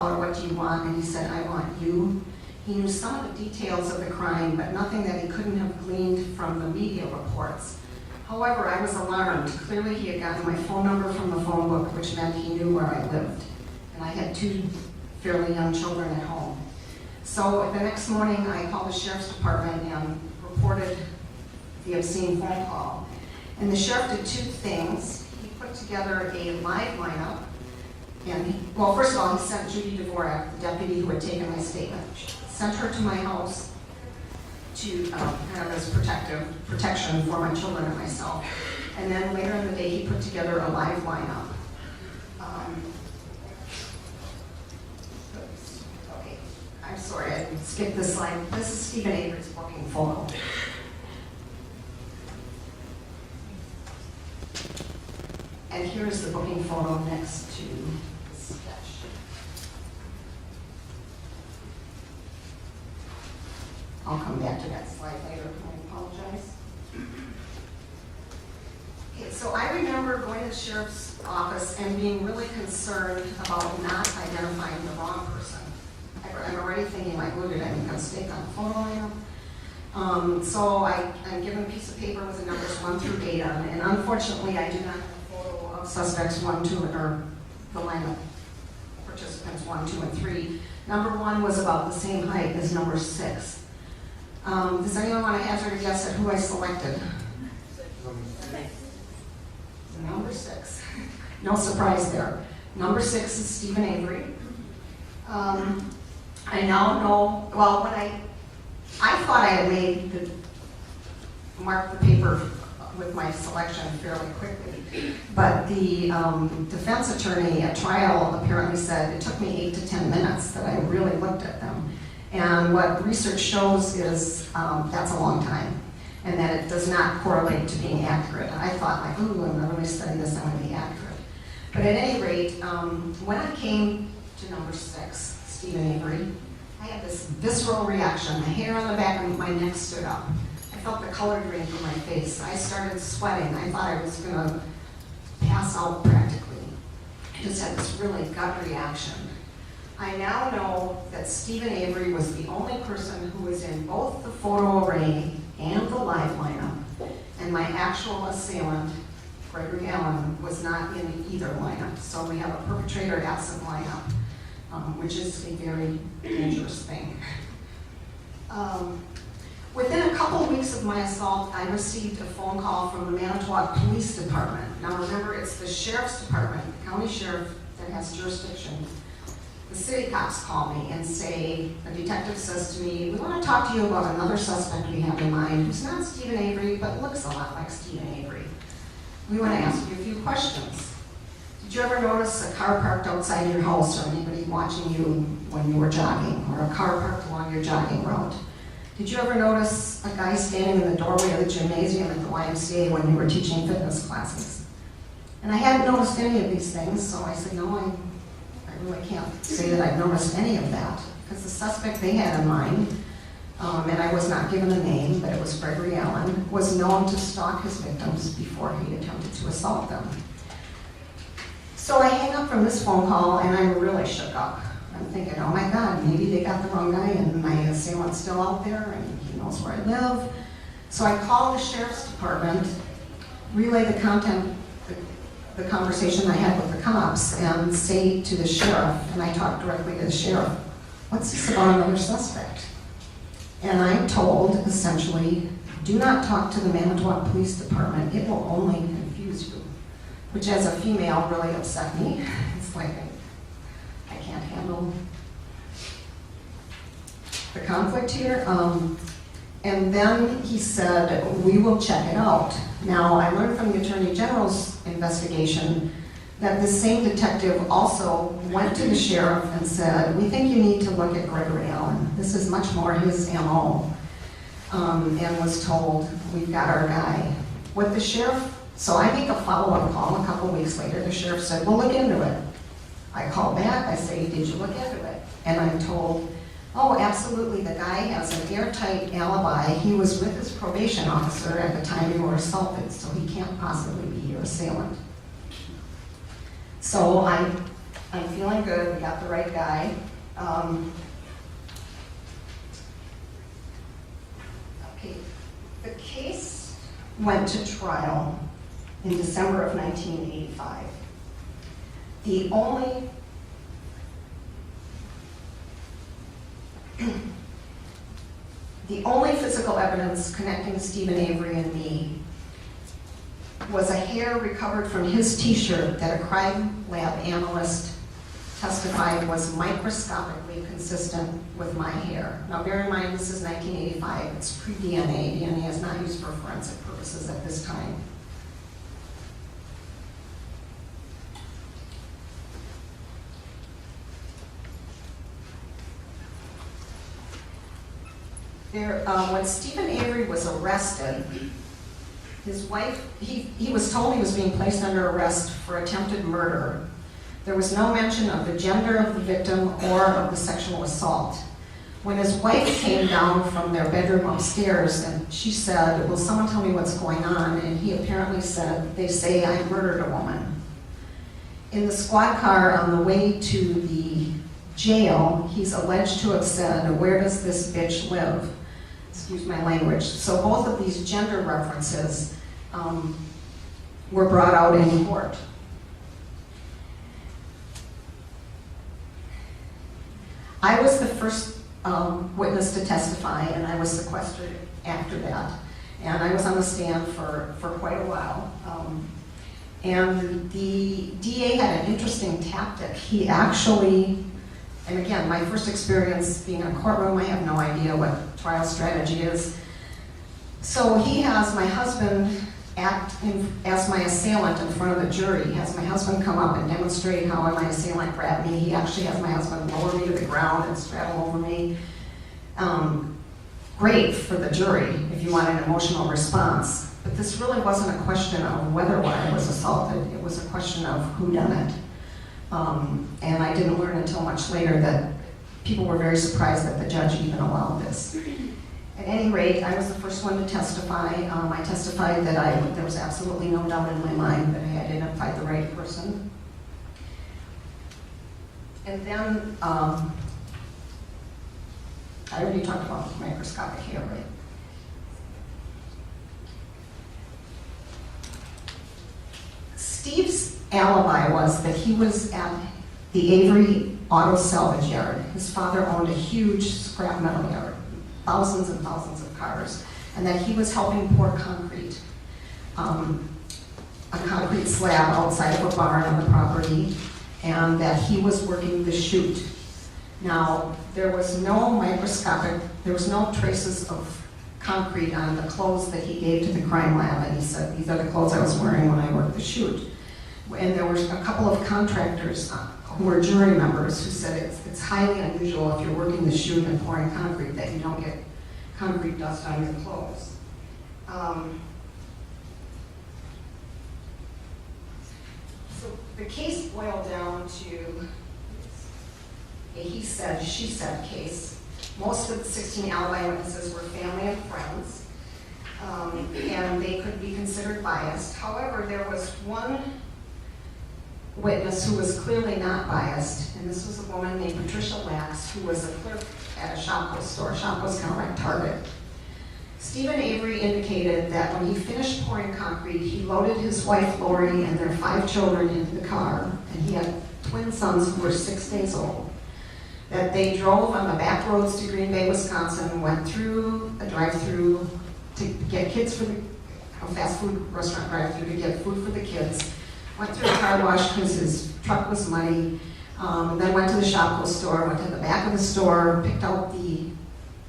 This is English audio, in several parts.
what do you want? And he said, I want you. He knew some of the details of the crime, but nothing that he couldn't have gleaned from the media reports. However, I was alarmed. Clearly he had gotten my phone number from the phone book, which meant he knew where I lived. And I had 2 fairly young children at home. So the next morning I called the sheriff's department and reported the obscene phone call. And the sheriff did 2 things. He put together a live lineup. And well, first of all, he sent Judy Dvorak, the deputy who had taken my statement, sent her to my house to kind of as protection for my children and myself. And then later in the day, he put together a live lineup. Okay, I'm sorry, I skipped this slide. This is Stephen Avery's booking photo. And here's the booking photo next to the sketch. I'll come back to that slide later. I apologize. Okay, so I remember going to the sheriff's office and being really concerned about not identifying the wrong person. I'm already thinking, like, look, did I make a mistake on the photo lineup? So I'm given a piece of paper with the numbers 1 through 8 on it, and unfortunately I do not have a photo of suspects 1, 2, or the lineup participants 1, 2, and 3. Number 1 was about the same height as number 6. Does anyone want to hazard a guess at who I selected? Number 6. No surprise there. Number 6 is Stephen Avery. I now know, well, when I thought I had marked the paper with my selection fairly quickly, but the defense attorney at trial apparently said it took me 8 to 10 minutes that I really looked at them. And what research shows is that's a long time, and that it does not correlate to being accurate. I thought, like, ooh, I'm going to really study this, I'm going to be accurate. But at any rate, when I came to number 6, Stephen Avery, I had this visceral reaction. The hair on the back of my neck stood up. I felt the color drain from my face. I started sweating. I thought I was going to pass out practically. I just had this really gut reaction. I now know that Stephen Avery was the only person who was in both the photo array and the live lineup, and my actual assailant, Gregory Allen, was not in either lineup. So we have a perpetrator absent lineup, which is a very dangerous thing. Within a couple of weeks of my assault, I received a phone call from the Manitowoc Police Department. Now remember, it's the sheriff's department, the county sheriff, that has jurisdiction. The city cops call me and say, a detective says to me, we want to talk to you about another suspect we have in mind who's not Stephen Avery, but looks a lot like Stephen Avery. We want to ask you a few questions. Did you ever notice a car parked outside your house, or anybody watching you when you were jogging, or a car parked along your jogging route? Did you ever notice a guy standing in the doorway of the gymnasium at the YMCA when you were teaching fitness classes? And I hadn't noticed any of these things, so I said, no, I really can't say that I've noticed any of that, because the suspect they had in mind, and I was not given a name, but it was Gregory Allen, was known to stalk his victims before he attempted to assault them. So I hang up from this phone call, and I'm really shook up. I'm thinking, oh my God, maybe they got the wrong guy, and my assailant's still out there, and he knows where I live. So I call the sheriff's department, relay the conversation I had with the cops, and say to the sheriff, and I talk directly to the sheriff, what's this about another suspect? And I'm told, essentially, do not talk to the Manitowoc Police Department, it will only confuse you. Which as a female really upset me. It's like, I can't handle the conflict here. And then he said, we will check it out. Now, I learned from the Attorney General's investigation that the same detective also went to the sheriff and said, we think you need to look at Gregory Allen. This is much more his MO. And was told, we've got our guy. What the sheriff, so I make a follow-up call a couple weeks later. The sheriff said, we'll look into it. I call back, I say, did you look into it? And I'm told, oh, absolutely, the guy has an airtight alibi. He was with his probation officer at the time you were assaulted, so he can't possibly be your assailant. So I I'm feeling good, we got the right guy. Okay, the case went to trial in December of 1985. The only physical evidence connecting Stephen Avery and me was a hair recovered from his t-shirt that a crime lab analyst testified was microscopically consistent with my hair. Now bear in mind, this is 1985, it's pre-DNA. DNA is not used for forensic purposes at this time. When Stephen Avery was arrested, his wife, he was told he was being placed under arrest for attempted murder. There was no mention of the gender of the victim or of the sexual assault. When his wife came down from their bedroom upstairs and she said, "Will someone tell me what's going on?" And he apparently said, "They say I murdered a woman." In the squad car on the way to the jail, he's alleged to have said, "Where does this bitch live?" Excuse my language. So both of these gender references were brought out in court. I was the first witness to testify, and I was sequestered after that. And I was on the stand for quite a while. And the DA had an interesting tactic. He actually, and again, my first experience being in a courtroom, I have no idea what trial strategy is. So he has my husband act as my assailant in front of the jury. He has my husband come up and demonstrate how my assailant grabbed me. He actually has my husband lower me to the ground and straddle over me. Great for the jury if you want an emotional response. But this really wasn't a question of whether I was assaulted. It was a question of who done it. And I didn't learn until much later that people were very surprised that the judge even allowed this. At any rate, I was the first one to testify. I testified that there was absolutely no doubt in my mind that I identified the right person. And then, I already talked about microscopic hair, right? Steve's alibi was that he was at the Avery Auto Salvage Yard. His father owned a huge scrap metal yard, thousands and thousands of cars, and that he was helping pour concrete, a concrete slab outside of a barn on the property, and that he was working the chute. Now, there was no traces of concrete on the clothes that he gave to the crime lab, and he said, "These are the clothes I was wearing when I worked the chute." And there were a couple of contractors who were jury members who said it's highly unusual if you're working the chute and pouring concrete that you don't get concrete dust on your clothes. So the case boiled down to a he said, she said case. Most of the 16 alibi witnesses were family and friends, and they could be considered biased. However, there was one witness who was clearly not biased, and this was a woman named Patricia Lax, who was a clerk at a Shopko store. Shopko's kind of like Target. Stephen Avery indicated that when he finished pouring concrete, he loaded his wife Lori and their 5 children into the car, and he had twin sons who were 6 days old. That they drove on the back roads to Green Bay, Wisconsin, went through a drive-through to get kids for a fast food restaurant drive-through to get food for the kids. Went through a car wash because his truck was muddy, then went to the Shopko store, went to the back of the store, picked out the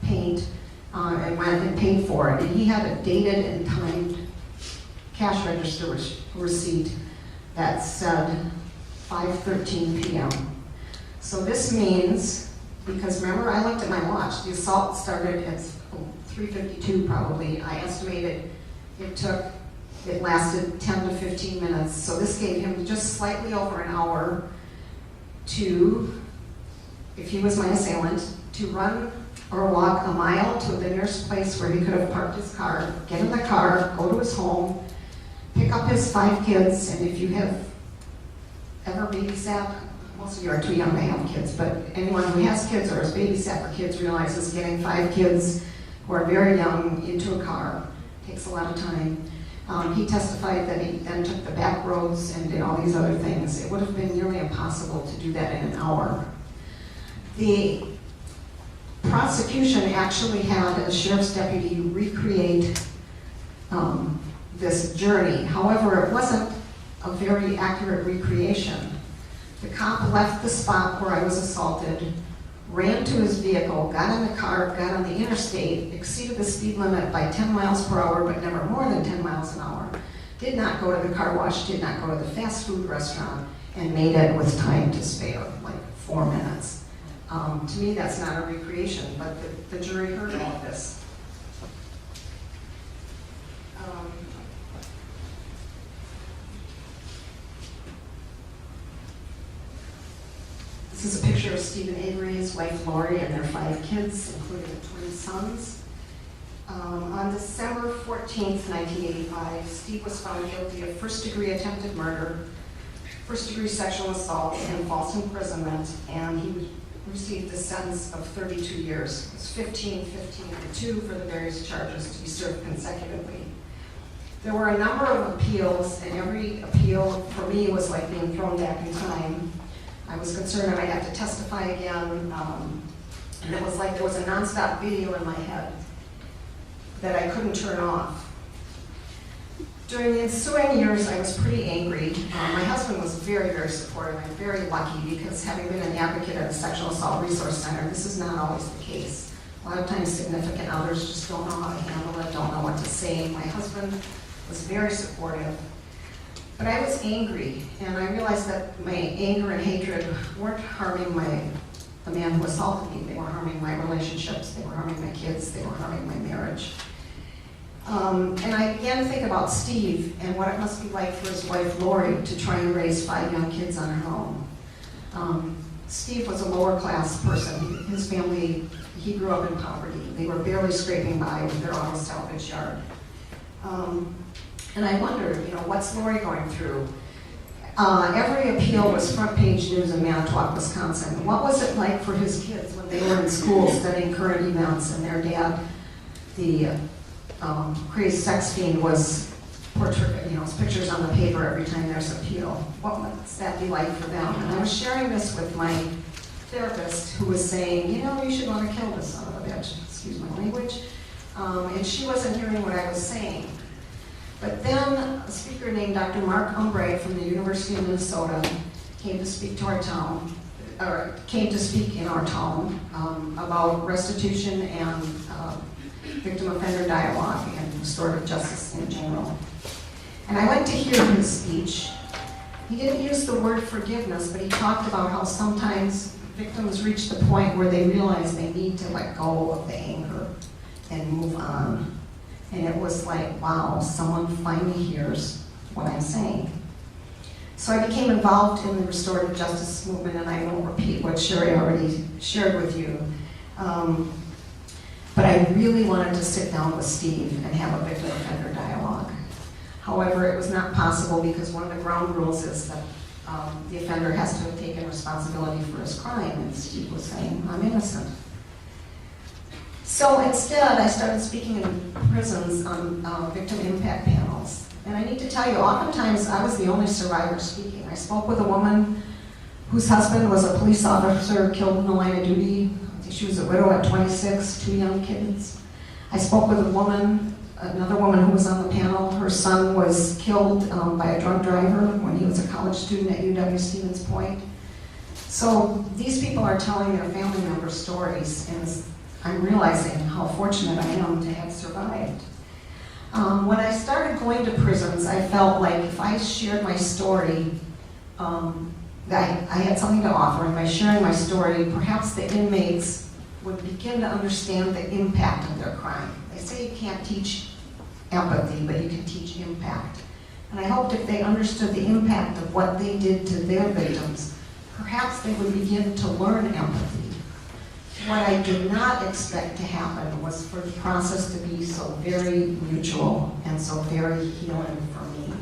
paint, and went and paid for it. And he had a dated and timed cash register receipt that said 5:13 p.m. So this means, because remember I looked at my watch, the assault started at 3:52 probably. I estimated it lasted 10 to 15 minutes. So this gave him just slightly over an hour to, if he was my assailant, to run or walk a mile to the nearest place where he could have parked his car, get in the car, go to his home, pick up his 5 kids, and if you have ever babysat most of you are too young to have kids, but anyone who has kids or has babysat for kids realizes getting 5 kids who are very young into a car takes a lot of time. He testified that he then took the back roads and did all these other things. It would have been nearly impossible to do that in an hour. The prosecution actually had a sheriff's deputy recreate this journey. However, it wasn't a very accurate recreation. The cop left the spot where I was assaulted, ran to his vehicle, got in the car, got on the interstate, exceeded the speed limit by 10 miles per hour, but never more than 10 miles an hour, did not go to the car wash, did not go to the fast food restaurant, and made it with time to spare, like 4 minutes. To me, that's not a recreation, but the jury heard all of this. This is a picture of Stephen Avery, his wife Lori, and their 5 kids, including the twin sons. On December 14th, 1985, Steve was found guilty of first-degree attempted murder, first-degree sexual assault, and false imprisonment, and he received a sentence of 32 years. It was 15, 15, and 2 for the various charges to be served consecutively. There were a number of appeals, and every appeal for me was like being thrown back in time. I was concerned that I'd have to testify again, and it was like there was a nonstop video in my head that I couldn't turn off. During the ensuing years, I was pretty angry. My husband was very, very supportive. I'm very lucky because having been an advocate at a sexual assault resource center, this is not always the case. A lot of times significant others just don't know how to handle it, don't know what to say. My husband was very supportive. But I was angry, and I realized that my anger and hatred weren't harming the man who assaulted me. They were harming my relationships, they were harming my kids, they were harming my marriage. And I began to think about Steve and what it must be like for his wife Lori to try and raise 5 young kids on her own. Steve was a lower class person. His family, he grew up in poverty. They were barely scraping by with their auto salvage yard. And I wondered, what's Lori going through? Every appeal was front page news in Manitowoc, Wisconsin. What was it like for his kids when they were in school studying current events and their dad, the crazy sex fiend, was portrayed, his pictures on the paper every time there's an appeal? What must that be like for them? And I was sharing this with my therapist, who was saying, you should want to kill this son of a bitch, excuse my language. And she wasn't hearing what I was saying. But then a speaker named Dr. Mark Umbright from the University of Minnesota came to speak to our town, or came to speak in our town about restitution and victim-offender dialogue and restorative justice in general. And I went to hear his speech. He didn't use the word forgiveness, but he talked about how sometimes victims reach the point where they realize they need to let go of the anger and move on. And it was like, wow, someone finally hears what I'm saying. So I became involved in the restorative justice movement, and I won't repeat what Sherry already shared with you. But I really wanted to sit down with Steve and have a victim-offender dialogue. However, it was not possible because one of the ground rules is that the offender has to have taken responsibility for his crime, and Steve was saying, I'm innocent. So instead, I started speaking in prisons on victim impact panels. And I need to tell you, oftentimes I was the only survivor speaking. I spoke with a woman whose husband was a police officer killed in the line of duty. I think she was a widow at 26, 2 young kids. I spoke with another woman who was on the panel. Her son was killed by a drunk driver when he was a college student at UW-Stevens Point. So these people are telling their family members' stories, and I'm realizing how fortunate I am to have survived. When I started going to prisons, I felt like if I shared my story, that I had something to offer, and by sharing my story, perhaps the inmates would begin to understand the impact of their crime. They say you can't teach empathy, but you can teach impact. And I hoped if they understood the impact of what they did to their victims, perhaps they would begin to learn empathy. What I did not expect to happen was for the process to be so very mutual and so very healing for me.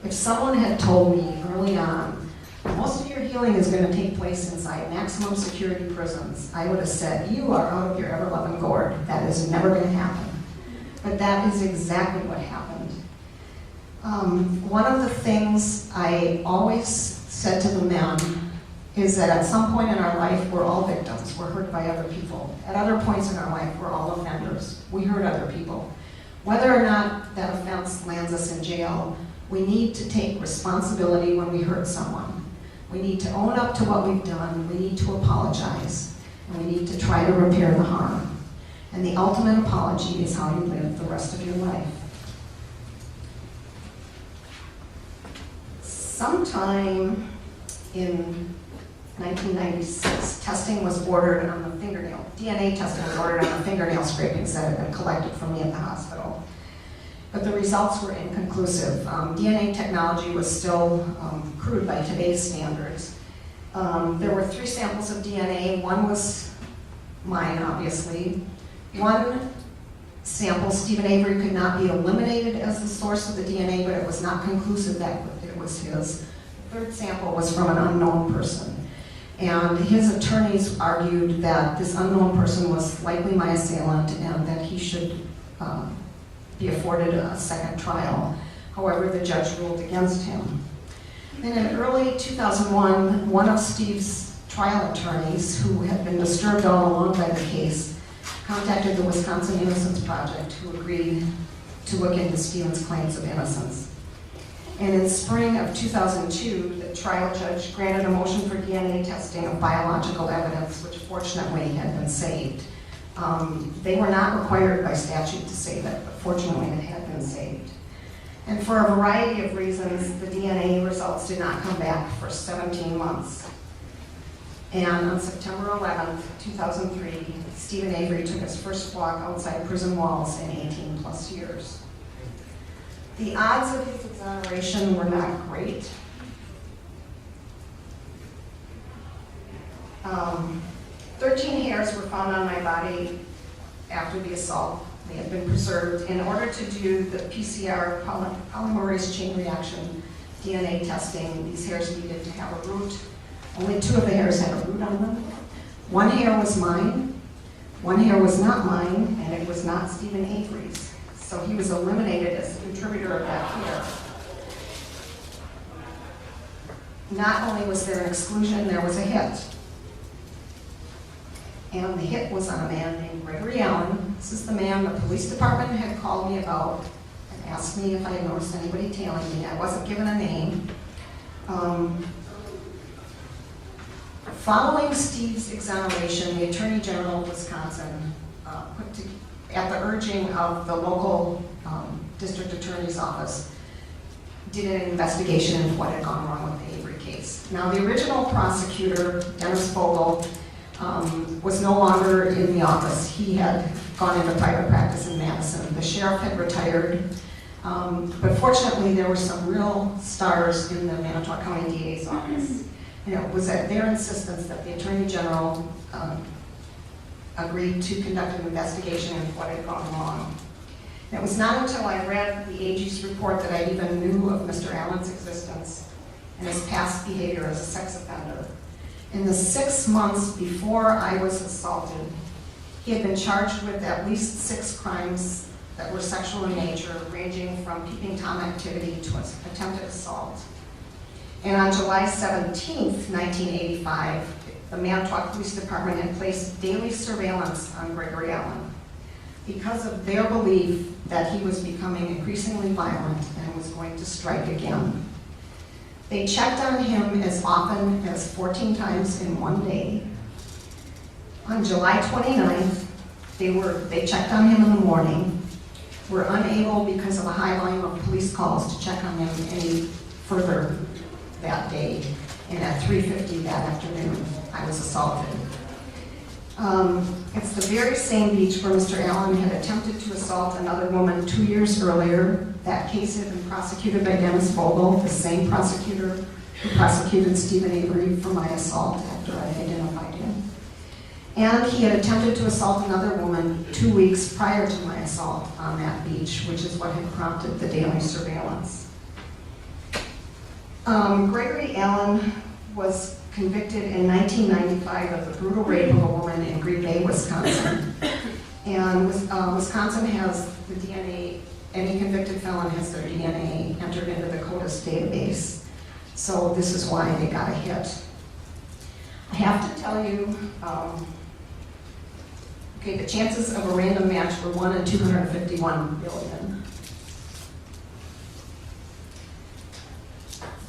If someone had told me early on most of your healing is going to take place inside maximum security prisons, I would have said, you are out of your ever-loving gourd. That is never going to happen. But that is exactly what happened. One of the things I always said to the men is that at some point in our life, we're all victims. We're hurt by other people. At other points in our life, we're all offenders. We hurt other people. Whether or not that offense lands us in jail, we need to take responsibility when we hurt someone. We need to own up to what we've done. We need to apologize. And we need to try to repair the harm. And the ultimate apology is how you live the rest of your life. Sometime in 1996, testing was ordered on the fingernail. DNA testing was ordered on the fingernail scrapings that had been collected from me at the hospital. But the results were inconclusive. DNA technology was still crude by today's standards. There were 3 samples of DNA. One was mine, obviously. One sample, Stephen Avery, could not be eliminated as the source of the DNA, but it was not conclusive that it was his. The 3rd sample was from an unknown person. And his attorneys argued that this unknown person was likely my assailant and that he should be afforded a second trial. However, the judge ruled against him. Then in early 2001, one of Steve's trial attorneys, who had been disturbed all along by the case, contacted the Wisconsin Innocence Project, who agreed to look into Stephen's claims of innocence. And in spring of 2002, the trial judge granted a motion for DNA testing of biological evidence, which fortunately had been saved. They were not required by statute to save it, but fortunately it had been saved. And for a variety of reasons, the DNA results did not come back for 17 months. And on September 11th, 2003, Stephen Avery took his first walk outside prison walls in 18 plus years. The odds of his exoneration were not great. 13 hairs were found on my body after the assault. They had been preserved. In order to do the PCR, polymerase chain reaction DNA testing, these hairs needed to have a root. Only 2 of the hairs had a root on them. 1 hair was mine, 1 hair was not mine, and it was not Stephen Avery's. So he was eliminated as the contributor of that hair. Not only was there an exclusion, there was a hit. And the hit was on a man named Gregory Allen. This is the man the police department had called me about and asked me if I had noticed anybody tailing me. I wasn't given a name. Following Steve's exoneration, the Attorney General of Wisconsin, at the urging of the local district attorney's office, did an investigation into what had gone wrong with the Avery case. Now, the original prosecutor, Dennis Vogel, was no longer in the office. He had gone into private practice in Madison. The sheriff had retired, but fortunately there were some real stars in the Manitowoc County DA's office. And it was at their insistence that the Attorney General agreed to conduct an investigation into what had gone wrong. And it was not until I read the AG's report that I even knew of Mr. Allen's existence and his past behavior as a sex offender. In the 6 months before I was assaulted, he had been charged with at least 6 crimes that were sexual in nature, ranging from peeping Tom activity to attempted assault. And on July 17th, 1985, the Manitowoc Police Department had placed daily surveillance on Gregory Allen because of their belief that he was becoming increasingly violent and was going to strike again. They checked on him as often as 14 times in one day. On July 29th, they checked on him in the morning, were unable because of a high volume of police calls to check on him any further that day. And at 3:50 that afternoon, I was assaulted. It's the very same beach where Mr. Allen had attempted to assault another woman 2 years earlier. That case had been prosecuted by Dennis Vogel, the same prosecutor who prosecuted Stephen Avery for my assault after I identified him. And he had attempted to assault another woman 2 weeks prior to my assault on that beach, which is what had prompted the daily surveillance. Gregory Allen was convicted in 1995 of the brutal rape of a woman in Green Bay, Wisconsin. And Wisconsin has the DNA, any convicted felon has their DNA entered into the CODIS database. So this is why they got a hit. I have to tell you, okay, the chances of a random match were 1 in 251 billion.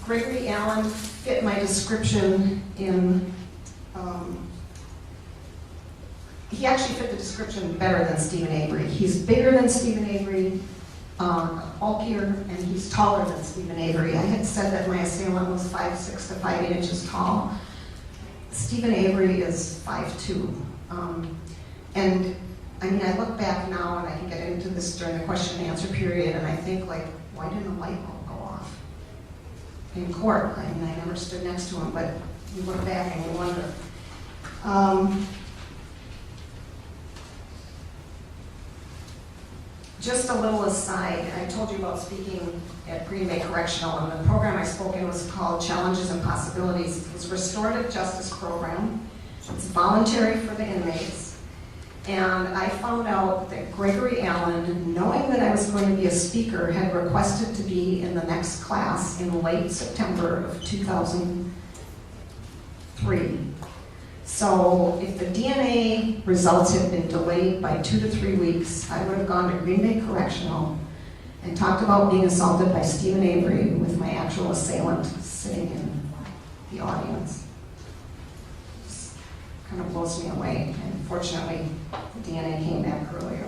Gregory Allen fit my description in, he actually fit the description better than Stephen Avery. He's bigger than Stephen Avery, bulkier, and he's taller than Stephen Avery. I had said that my assailant was 5'6" to 5'8" inches tall. Stephen Avery is 5'2". And I mean, I look back now and I can get into this during the question and answer period, and I think, like, why didn't the light bulb go off in court? I mean, I never stood next to him, but you look back and you wonder. Just a little aside, I told you about speaking at Green Bay Correctional, and the program I spoke in was called Challenges and Possibilities. It's a restorative justice program. It's voluntary for the inmates. And I found out that Gregory Allen, knowing that I was going to be a speaker, had requested to be in the next class in late September of 2003. So if the DNA results had been delayed by 2 to 3 weeks, I would have gone to Green Bay Correctional and talked about being assaulted by Stephen Avery with my actual assailant sitting in the audience. Just kind of blows me away. And fortunately, the DNA came back earlier.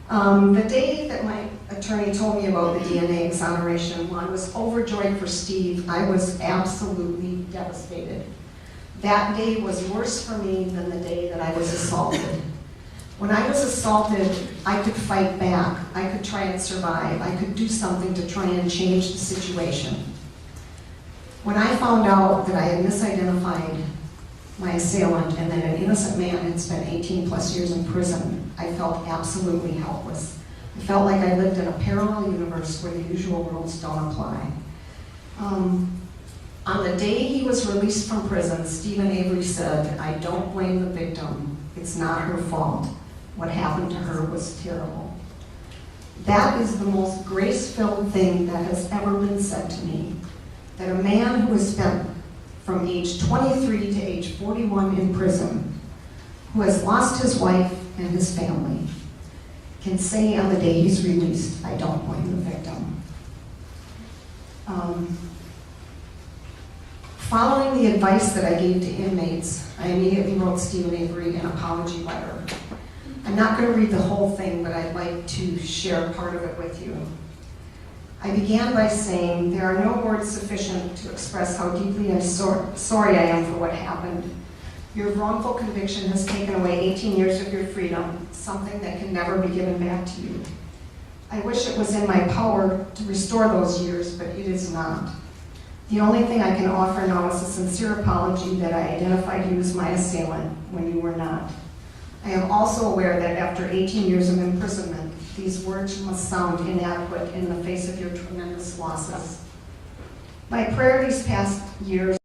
The day that my attorney told me about the DNA exoneration, well, I was overjoyed for Steve. I was absolutely devastated. That day was worse for me than the day that I was assaulted. When I was assaulted, I could fight back. I could try and survive. I could do something to try and change the situation. When I found out that I had misidentified my assailant and that an innocent man had spent 18 plus years in prison, I felt absolutely helpless. I felt like I lived in a parallel universe where the usual rules don't apply. On the day he was released from prison, Stephen Avery said, "I don't blame the victim. It's not her fault. What happened to her was terrible." That is the most grace-filled thing that has ever been said to me, that a man who has spent from age 23 to age 41 in prison, who has lost his wife and his family, can say on the day he's released, "I don't blame the victim." Following the advice that I gave to inmates, I immediately wrote Stephen Avery an apology letter. I'm not going to read the whole thing, but I'd like to share part of it with you. I began by saying, "There are no words sufficient to express how deeply sorry I am for what happened. Your wrongful conviction has taken away 18 years of your freedom, something that can never be given back to you. I wish it was in my power to restore those years, but it is not. The only thing I can offer now is a sincere apology that I identified you as my assailant when you were not. I am also aware that after 18 years of imprisonment, these words must sound inadequate in the face of your tremendous losses. My prayer these past years